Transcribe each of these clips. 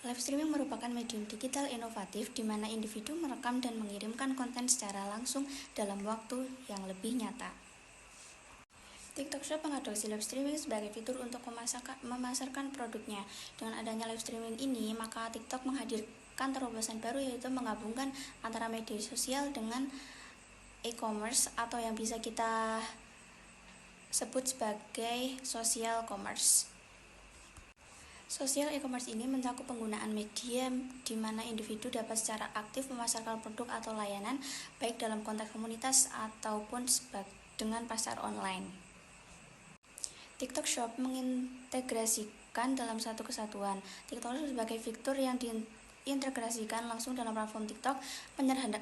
Live streaming merupakan medium digital inovatif di mana individu merekam dan mengirimkan konten secara langsung dalam waktu yang lebih nyata. TikTok Shop mengadopsi live streaming sebagai fitur untuk memasarkan produknya. Dengan adanya live streaming ini, maka TikTok menghadirkan terobosan baru, yaitu menggabungkan antara media sosial dengan e-commerce atau yang bisa kita sebut sebagai social commerce. Social e-commerce ini mencakup penggunaan media di mana individu dapat secara aktif memasarkan produk atau layanan, baik dalam konteks komunitas ataupun dengan pasar online. TikTok Shop mengintegrasikan dalam satu kesatuan. TikTok Shop sebagai fitur yang diintegrasikan langsung dalam platform TikTok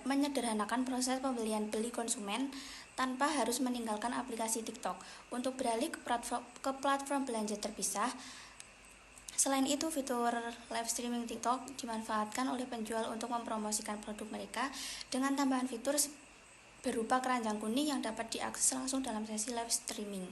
menyederhanakan proses pembelian beli konsumen tanpa harus meninggalkan aplikasi TikTok untuk beralih ke platform belanja terpisah. Selain itu, fitur live streaming TikTok dimanfaatkan oleh penjual untuk mempromosikan produk mereka dengan tambahan fitur berupa keranjang kuning yang dapat diakses langsung dalam sesi live streaming.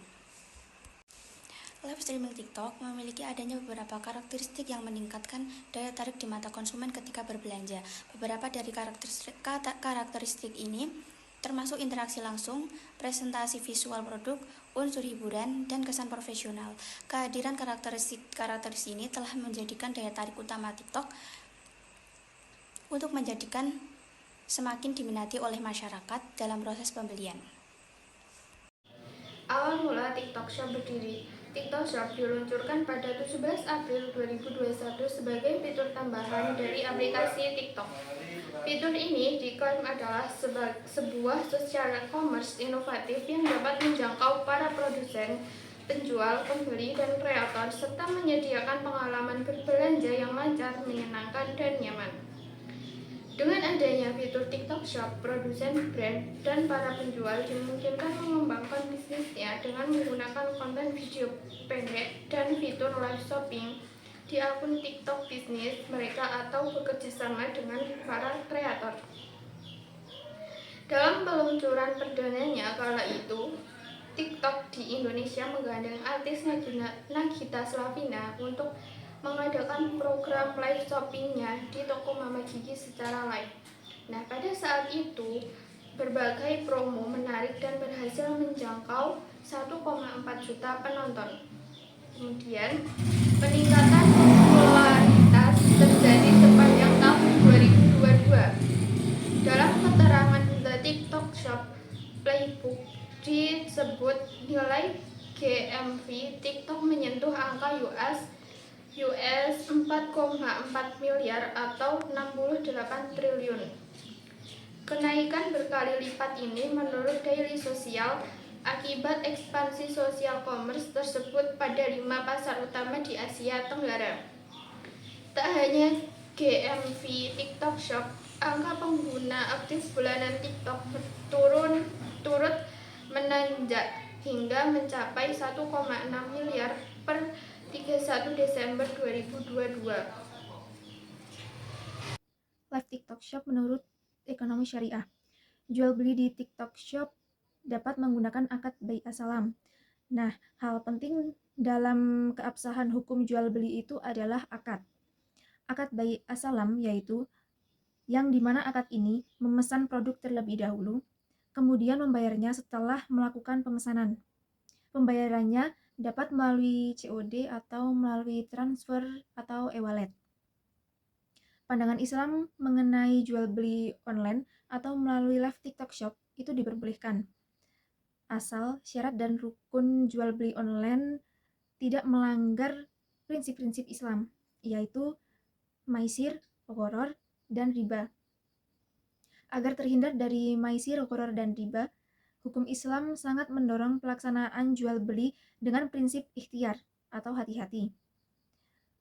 Live streaming TikTok memiliki adanya beberapa karakteristik yang meningkatkan daya tarik di mata konsumen ketika berbelanja. Beberapa dari karakteristik ini termasuk interaksi langsung, presentasi visual produk, unsur hiburan, dan kesan profesional. Kehadiran karakteristik ini telah menjadikan daya tarik utama TikTok untuk menjadikan semakin diminati oleh masyarakat dalam proses pembelian. Awal mula TikTok Shop berdiri. TikTok Shop diluncurkan pada 17 April 2021 sebagai fitur tambahan dari aplikasi TikTok. Fitur ini diklaim adalah sebuah social commerce inovatif yang dapat menjangkau para produsen, penjual, pembeli, dan kreator, serta menyediakan pengalaman berbelanja yang lancar, menyenangkan, dan nyaman. Dengan adanya fitur TikTok Shop, produsen brand dan para penjual dimungkinkan mengembangkan bisnisnya dengan menggunakan konten video pendek dan fitur live shopping di akun TikTok bisnis mereka atau bekerjasama dengan para kreator. Dalam peluncuran perdananya kala itu, TikTok di Indonesia menggandeng artis Nagita Slavina untuk mengadakan program live shoppingnya di toko Mama Gigi secara live. Nah, pada saat itu, berbagai promo menarik dan berhasil menjangkau 1,4 juta penonton. Kemudian, peningkatan popularitas terjadi sepanjang tahun 2022. Dalam keterangan The TikTok Shop Playbook disebut nilai GMV TikTok menyentuh angka US 4,4 miliar atau 68 triliun. Kenaikan berkali lipat ini menurut Daily Social akibat ekspansi social commerce tersebut pada 5 pasar utama di Asia Tenggara. Tak hanya GMV TikTok Shop, angka pengguna aktif bulanan TikTok turut menanjak hingga mencapai 1,6 miliar per 31 Desember 2022. Live TikTok Shop menurut ekonomi syariah. Jual beli di TikTok Shop dapat menggunakan akad bai asalam. Nah, hal penting dalam keabsahan hukum jual beli itu adalah akad. Akad bai asalam yaitu yang dimana akad ini memesan produk terlebih dahulu, kemudian membayarnya setelah melakukan pemesanan. Pembayarannya dapat melalui COD atau melalui transfer atau e-wallet. Pandangan Islam mengenai jual beli online atau melalui live TikTok Shop itu diperbolehkan, asal syarat dan rukun jual beli online tidak melanggar prinsip-prinsip Islam, yaitu maisir, gharar, dan riba. Agar terhindar dari maisir, gharar, dan riba, hukum Islam sangat mendorong pelaksanaan jual beli dengan prinsip ikhtiar atau hati-hati.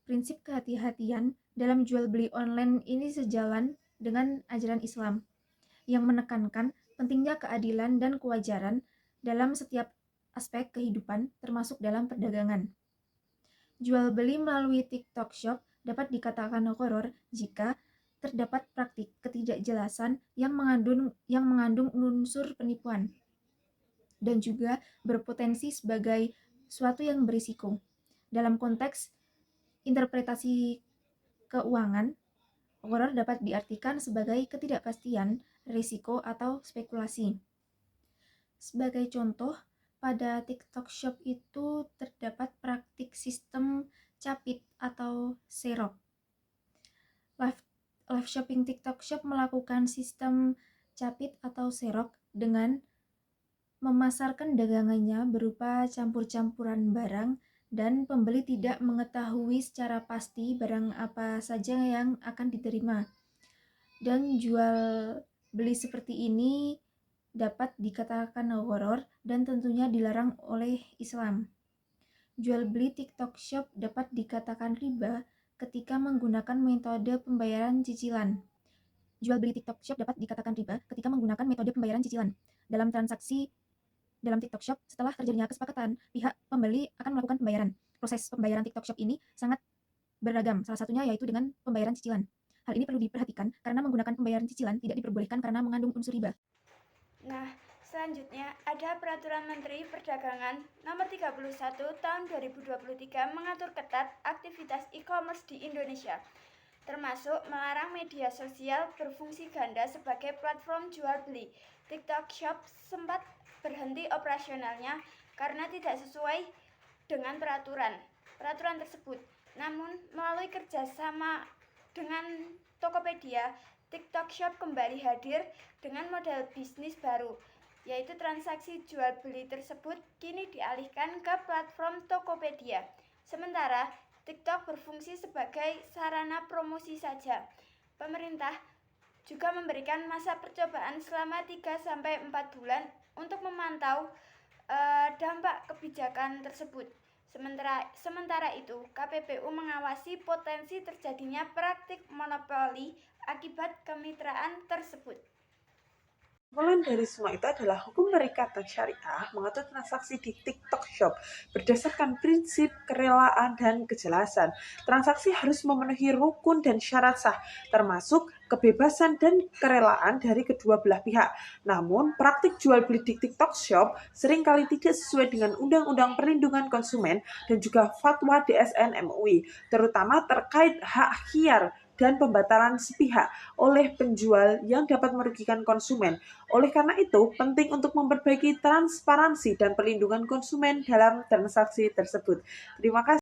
Prinsip kehati-hatian dalam jual beli online ini sejalan dengan ajaran Islam yang menekankan pentingnya keadilan dan kewajaran dalam setiap aspek kehidupan, termasuk dalam perdagangan. Jual beli melalui TikTok Shop dapat dikatakan gharar jika terdapat praktik ketidakjelasan yang mengandung unsur penipuan dan juga berpotensi sebagai suatu yang berisiko. Dalam konteks interpretasi keuangan, horor dapat diartikan sebagai ketidakpastian, risiko, atau spekulasi. Sebagai contoh, pada TikTok Shop itu terdapat praktik sistem capit atau serok. Live shopping TikTok Shop melakukan sistem capit atau serok dengan memasarkan dagangannya berupa campur-campuran barang dan pembeli tidak mengetahui secara pasti barang apa saja yang akan diterima. Dan jual beli seperti ini dapat dikatakan horor dan tentunya dilarang oleh Islam. Jual beli TikTok Shop dapat dikatakan riba ketika menggunakan metode pembayaran cicilan. Jual beli TikTok Shop dapat dikatakan riba ketika menggunakan metode pembayaran cicilan. Dalam transaksi dalam TikTok Shop, setelah terjadinya kesepakatan, pihak pembeli akan melakukan pembayaran. Proses pembayaran TikTok Shop ini sangat beragam, salah satunya yaitu dengan pembayaran cicilan. Hal ini perlu diperhatikan karena menggunakan pembayaran cicilan tidak diperbolehkan karena mengandung unsur riba. Nah, selanjutnya ada Peraturan Menteri Perdagangan Nomor 31 Tahun 2023 mengatur ketat aktivitas e-commerce di Indonesia, termasuk melarang media sosial berfungsi ganda sebagai platform jual beli. TikTok Shop sempat berhenti operasionalnya karena tidak sesuai dengan peraturan tersebut. Namun, melalui kerjasama dengan Tokopedia, TikTok Shop kembali hadir dengan model bisnis baru, yaitu transaksi jual beli tersebut kini dialihkan ke platform Tokopedia. Sementara TikTok berfungsi sebagai sarana promosi saja. Pemerintah juga memberikan masa percobaan selama 3-4 bulan untuk memantau dampak kebijakan tersebut. Sementara itu, KPPU mengawasi potensi terjadinya praktik monopoli akibat kemitraan tersebut. Kesimpulan dari semua itu adalah hukum perikatan syariah mengatur transaksi di TikTok Shop berdasarkan prinsip kerelaan dan kejelasan. Transaksi harus memenuhi rukun dan syarat sah, termasuk kebebasan dan kerelaan dari kedua belah pihak. Namun, praktik jual beli di TikTok Shop seringkali tidak sesuai dengan Undang-Undang Perlindungan Konsumen dan juga fatwa DSN MUI, terutama terkait hak khiar dan pembatalan sepihak oleh penjual yang dapat merugikan konsumen. Oleh karena itu, penting untuk memperbaiki transparansi dan perlindungan konsumen dalam transaksi tersebut. Terima kasih.